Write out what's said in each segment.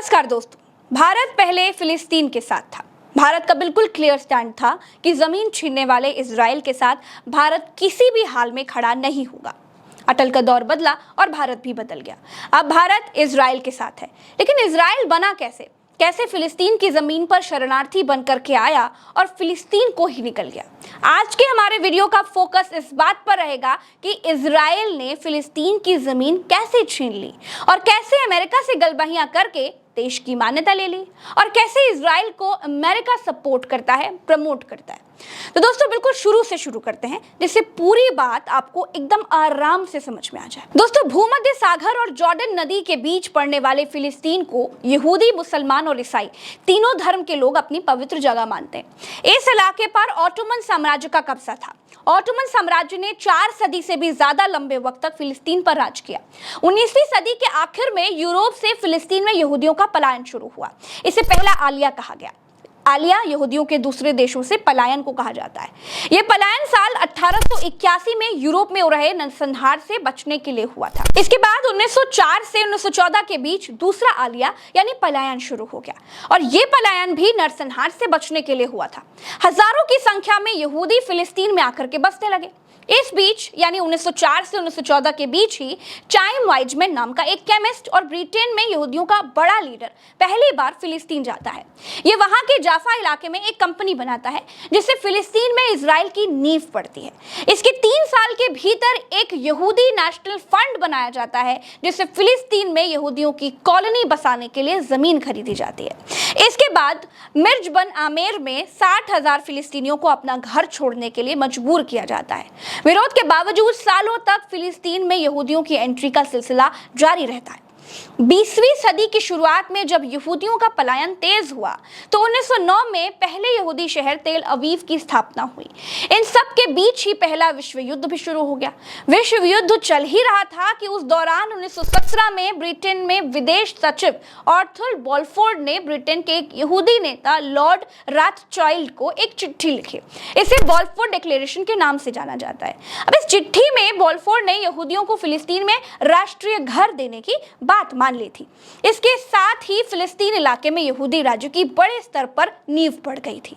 नमस्कार दोस्तों, भारत पहले फिलिस्तीन के साथ था। भारत का बिल्कुल क्लियर स्टैंड था कि जमीन छीनने वाले इजराइल के साथ भारत किसी भी हाल में खड़ा नहीं होगा। अटल का दौर बदला और भारत भी बदल गया। अब भारत इजराइल के साथ है, लेकिन इजराइल बना कैसे फिलिस्तीन की जमीन पर शरणार्थी बनकर के आया और फिलिस्तीन को ही निकल गया। आज के हमारे वीडियो का फोकस इस बात पर रहेगा कि इजराइल ने फिलिस्तीन की जमीन कैसे छीन ली और कैसे अमेरिका से गलबहियां करके देश की मान्यता ले ली और कैसे इजराइल को अमेरिका सपोर्ट करता है, प्रमोट करता है। तो दोस्तों बिल्कुल शुरू से शुरू करते हैं, जिससे पूरी बात आपको एकदम आराम से समझ में आ जाए। दोस्तों, भूमध्य सागर और जॉर्डन नदी के बीच पड़ने वाले फिलिस्तीन को यहूदी, मुसलमान और ईसाई तीनों धर्म के लोग अपनी पवित्र जगह मानते हैं। इस इलाके पर ऑटोमन साम्राज्य का कब्जा था। ऑटोमन साम्राज्य ने 4 सदी से भी ज्यादा लंबे वक्त तक फिलिस्तीन पर राज किया। 19वीं सदी के आखिर में यूरोप से फिलिस्तीन में यहूदियों का पलायन शुरू हुआ। इसे पहला आलिया कहा गया। आलिया यहूदियों के दूसरे देशों से पलायन को कहा जाता है। यह पलायन साल 1881 में यूरोप में हो रहे नरसंहार से बचने के लिए हुआ था। इसके बाद 1904 से 1914 के बीच दूसरा आलिया यानी पलायन शुरू हो गया और यह पलायन भी नरसंहार से बचने के लिए हुआ था। हजारों की संख्या में यहूदी फिलिस्तीन में आकर के बसने लगे। इस बीच यानी 1904 से 1914 के बीच ही चाइम वाइजमैन नाम का एक केमिस्ट और ब्रिटेन में यहूदियों का बड़ा लीडर पहली बार फिलिस्तीन जाता है। ये वहां के जाफा इलाके में एक कंपनी बनाता है, जिससे फिलिस्तीन में इजराइल की नींव पड़ती है। इसके 3 साल के भीतर एक यहूदी नेशनल फंड बनाया जाता है, जिससे फिलिस्तीन में यहूदियों की कॉलोनी बसाने के लिए जमीन खरीदी जाती है। इसके बाद मिर्ज बन आमेर में 60,000 फिलिस्तीनियों को अपना घर छोड़ने के लिए मजबूर किया जाता है। विरोध के बावजूद सालों तक फिलिस्तीन में यहूदियों की एंट्री का सिलसिला जारी रहता है। 20वीं सदी की शुरुआत में जब यहूदियों का पलायन तेज हुआ तो 1909 में पहले यहूदी शहर तेल अवीव की स्थापना हुई। इन सब के बीच ही पहला विश्व युद्ध भी शुरू हो गया। विश्व युद्ध चल ही रहा था कि उस दौरान 1917 में ब्रिटेन में विदेश सचिव आर्थर बॉलफोर्ड ने ब्रिटेन के एक यहूदी नेता लॉर्ड रॉथस्चाइल्ड को एक चिट्ठी लिखी। इसे बॉलफोर्ड डिक्लेरेशन के नाम से जाना जाता है। अब इस चिट्ठी में बॉलफोर्ड ने यहूदियों को फिलिस्तीन में राष्ट्रीय घर देने की बात मान ली थी। इसके साथ ही फिलिस्तीन इलाके में यहूदी राज्य की बड़े स्तर पर नींव पड़ गई थी।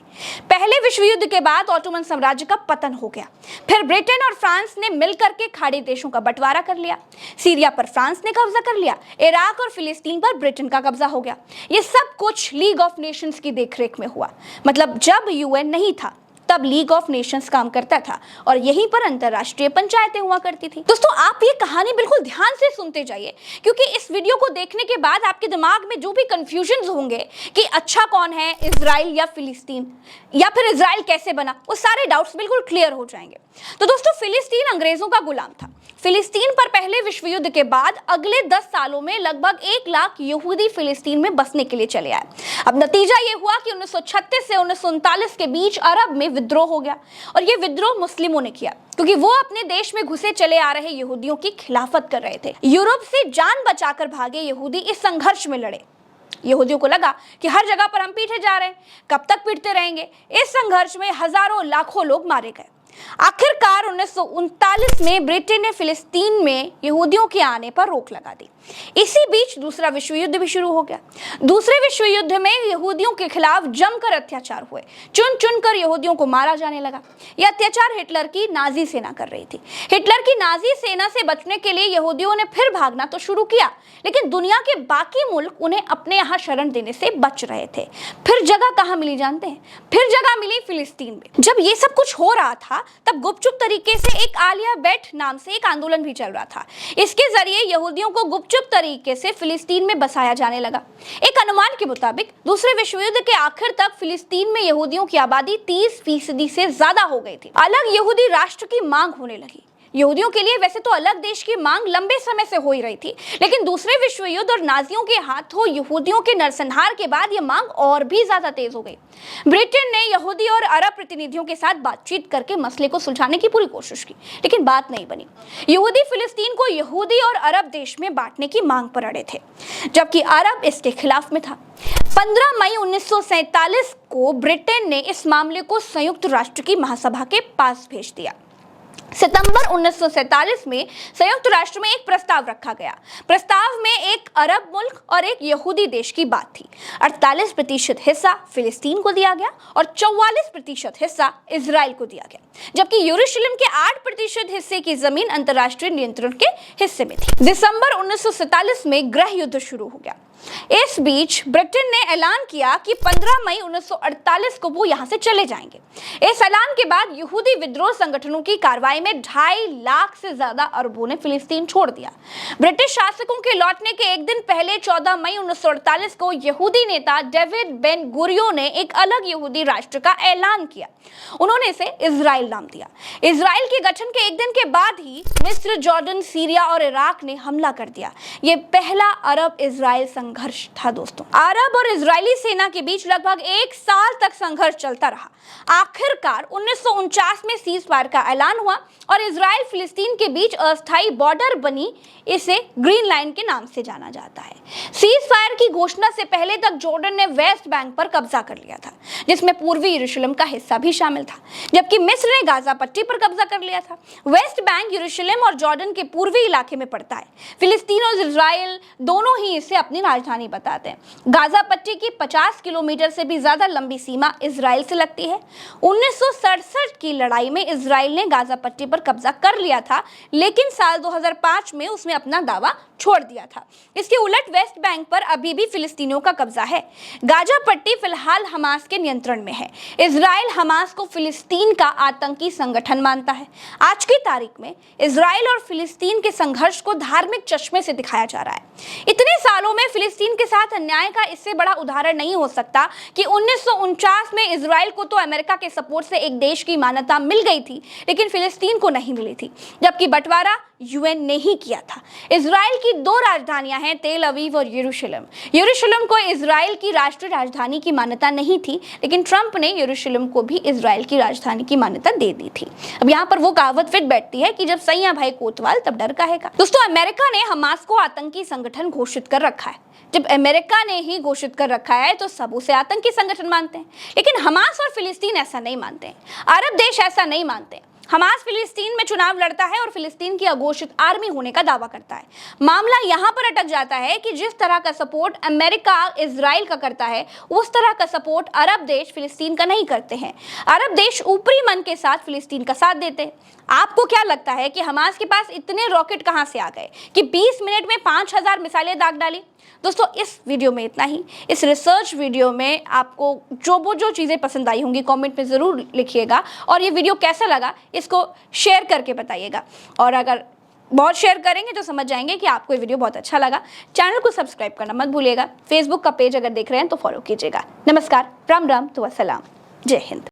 पहले विश्व युद्ध के बाद ऑटोमन साम्राज्य का पतन हो गया। फिर ब्रिटेन और फ्रांस ने मिलकर के खाड़ी देशों का बंटवारा कर लिया। सीरिया पर फ्रांस ने कब्जा कर लिया। इराक और फिलिस्तीन पर ब्रिटेन का कब्जा हो गया। ये सब कुछ लीग ऑफ नेशंस की देखरेख में हुआ। मतलब जब यूएन नहीं था तब लीग ऑफ नेशंस काम करता था और यहीं पर अंतरराष्ट्रीय पंचायतें हुआ करती थी। दोस्तों, आप ये कहानी बिल्कुल ध्यान से सुनते जाइए, क्योंकि इस वीडियो को देखने के बाद आपके दिमाग में जो भी कंफ्यूजन होंगे कि अच्छा कौन है, इजराइल या फिलिस्तीन, या फिर इजराइल कैसे बना, वो सारे डाउट्स बिल्कुल क्लियर हो जाएंगे। तो दोस्तों, फिलिस्तीन अंग्रेजों का गुलाम था। फिलिस्तीन पर पहले विश्व युद्ध के बाद अगले 10 सालों में लगभग 1 लाख यहूदी फिलिस्तीन में बसने के लिए चले आए। अब नतीजा यह हुआ कि 1936 से 1939 के बीच अरब में विद्रोह हो गया और यह विद्रोह मुस्लिमों ने किया, क्योंकि वो अपने देश में घुसे चले आ रहे यहूदियों की खिलाफत कर रहे थे। यूरोप से जान बचाकर भागे यहूदी इस संघर्ष में लड़े। यहूदियों को लगा कि हर जगह पर हम पीटे जा रहे हैं, कब तक पीटते रहेंगे। इस संघर्ष में हजारों लाखों लोग मारे गए। आखिरकार 1939 में ब्रिटेन ने फिलिस्तीन में यहूदियों के आने पर रोक लगा दी। इसी बीच दूसरा विश्व युद्ध भी शुरू हो गया। दूसरे विश्व युद्ध में यहूदियों के खिलाफ जमकर अत्याचार हुए। चुन चुनकर यहूदियों को मारा जाने लगा। यह अत्याचार हिटलर की नाजी सेना कर रही थी। हिटलर की नाजी सेना से बचने के लिए यहूदियों ने फिर भागना तो शुरू किया, लेकिन दुनिया के बाकी मुल्क उन्हें अपने यहाँ शरण देने से बच रहे थे। फिर जगह कहाँ मिली जानते हैं? फिर जगह मिली फिलिस्तीन में। जब ये सब कुछ हो रहा था तब गुपचुप तरीके से एक आलिया बैट नाम से एक आंदोलन भी चल रहा था। इसके जरिए यहूदियों को गुपचुप तरीके से फिलिस्तीन में बसाया जाने लगा। एक अनुमान के मुताबिक दूसरे विश्व युद्ध के आखिर तक फिलिस्तीन में यहूदियों की आबादी 30% से ज्यादा हो गई थी। अलग यहूदी राष्ट्र की मांग होने लगी। यहूदियों के लिए वैसे तो अलग देश की मांग लंबे समय से हो ही रही थी, लेकिन दूसरे विश्व युद्ध और नाजियों के हाथों यहूदियों के नरसंहार के बाद यह मांग और भी ज्यादा तेज हो गई। ब्रिटेन ने यहूदी और अरब प्रतिनिधियों के साथ बातचीत करके मसले को सुलझाने की पूरी कोशिश की, लेकिन बात नहीं बनी। यहूदी फिलिस्तीन को यहूदी और अरब देश में बांटने की मांग पर अड़े थे, जबकि अरब इसके खिलाफ में था। 15 मई 1947 को ब्रिटेन ने इस मामले को संयुक्त राष्ट्र की महासभा के पास भेज दिया। सितंबर 1947 में संयुक्त राष्ट्र में एक प्रस्ताव रखा गया। प्रस्ताव में एक अरब मुल्क और एक यहूदी देश की बात थी। 48% हिस्सा फिलिस्तीन को दिया गया और 44% हिस्सा इजराइल को दिया गया, जबकि यरूशलेम के 8% हिस्से की जमीन अंतर्राष्ट्रीय नियंत्रण के हिस्से में थी। दिसंबर 1947 में गृह युद्ध शुरू हो गया। इस बीच ब्रिटेन ने ऐलान किया कि 15 मई 1948 को वो यहां से चले जाएंगे। इस ऐलान के बाद यहूदी विद्रोह संगठनों की कार्रवाई में 2.5 लाख से ज्यादा अरबों ने फिलिस्तीन छोड़ दिया। ब्रिटिश शासकों के लौटने के एक दिन पहले 14 मई 1948 को यहूदी नेता डेविड बेन गुरियोन ने एक अलग यहूदी राष्ट्र का ऐलान किया। उन्होंने इसे इजराइल नाम दिया। इजराइल के गठन के एक दिन के बाद ही मिस्र, जॉर्डन, सीरिया और इराक ने हमला कर दिया। ये पहला अरब इजराइल संघर्ष था दोस्तों। अरब और इजरायली सेना के बीच लगभग 1 साल तक संघर्ष चलता रहा। आखिरकार 1949 में सीज फायर का ऐलान हुआ और इजराइल फिलिस्तीन के बीच अस्थायी बॉर्डर बनी। इसे ग्रीन लाइन के नाम से जाना जाता है। सीज फायर की घोषणा से पहले तक जॉर्डन ने वेस्ट बैंक पर कब्जा कर लिया था, जिसमें पूर्वी यरूशलेम का हिस्सा भी शामिल था, जबकि मिस्र ने गाजा पट्टी पर कब्जा कर लिया था। वेस्ट बैंक यरूशलेम और जॉर्डन के पूर्वी इलाके में पड़ता है। फिलिस्तीन और इजराइल दोनों ही इसे अपनी राजधानी बताते हैं। गाजा पट्टी की 50 किलोमीटर से भी ज्यादा लंबी सीमा इजराइल से लगती है। 1967 की लड़ाई में इजराइल ने गाजा पट्टी पर कब्जा कर लिया था, लेकिन साल 2005 में उसने अपना दावा छोड़ दिया था। इसके उलट वेस्ट बैंक पर अभी भी फिलिस्तीनियों का कब्जा है। गाजा पट्टी फिलहाल हमास के नियंत्रण में है। इजराइल हमास को फिलिस्तीन का आतंकी संगठन मानता है। आज की तारीख में इजराइल और फिलिस्तीन के संघर्ष को धार्मिक चश्मे से दिखाया जा रहा है। इतने सालों में फिलिस्तीन के साथ अन्याय का इससे बड़ा उदाहरण नहीं हो सकता कि 1949 में इजराइल को तो अमेरिका के सपोर्ट से एक देश की मान्यता मिल गई थी, लेकिन फिलिस्तीन को नहीं मिली थी, जबकि बंटवारा यूएन ने ही किया था। इजराइल की 2 राजधानियां हैं, तेल अवीव और यरूशलेम। यरूशलेम को इजराइल की राष्ट्रीय राजधानी की मान्यता नहीं थी, लेकिन ट्रंप ने यरूशलेम को भी इजराइल की राजधानी की मान्यता दे दी थी। अब यहाँ पर वो कहावत फिट बैठती है कि जब सैया भाई कोतवाल तब डर काहेगा। दोस्तों, अमेरिका ने हमास को आतंकी संगठन घोषित कर रखा है। जब अमेरिका ने ही घोषित कर रखा है तो सब उसे आतंकी संगठन मानते हैं, लेकिन हमास और फिलिस्तीन ऐसा नहीं मानते हैं। अरब देश ऐसा नहीं मानते। हमास फिलिस्तीन में चुनाव लड़ता है और फिलिस्तीन की अघोषित आर्मी होने का दावा करता है। मामला यहाँ पर अटक जाता है कि जिस तरह का सपोर्ट अमेरिका इजराइल का करता है, उस तरह का सपोर्ट अरब देश फिलिस्तीन का नहीं करते हैं। अरब देश ऊपरी मन के साथ फिलिस्तीन का साथ देते हैं। आपको क्या लगता है कि हमास के पास इतने रॉकेट कहां से आ गए कि 20 मिनट में 5000 मिसाइलें दाग डाली? दोस्तों, इस वीडियो में इतना ही। इस रिसर्च वीडियो में आपको जो चीज़ें पसंद आई होंगी कमेंट में ज़रूर लिखिएगा, और ये वीडियो कैसा लगा इसको शेयर करके बताइएगा। और अगर बहुत शेयर करेंगे तो समझ जाएंगे कि आपको ये वीडियो बहुत अच्छा लगा। चैनल को सब्सक्राइब करना मत भूलिएगा। फेसबुक का पेज अगर देख रहे हैं तो फॉलो कीजिएगा। नमस्कार, राम राम, तो अस्सलाम, जय हिंद।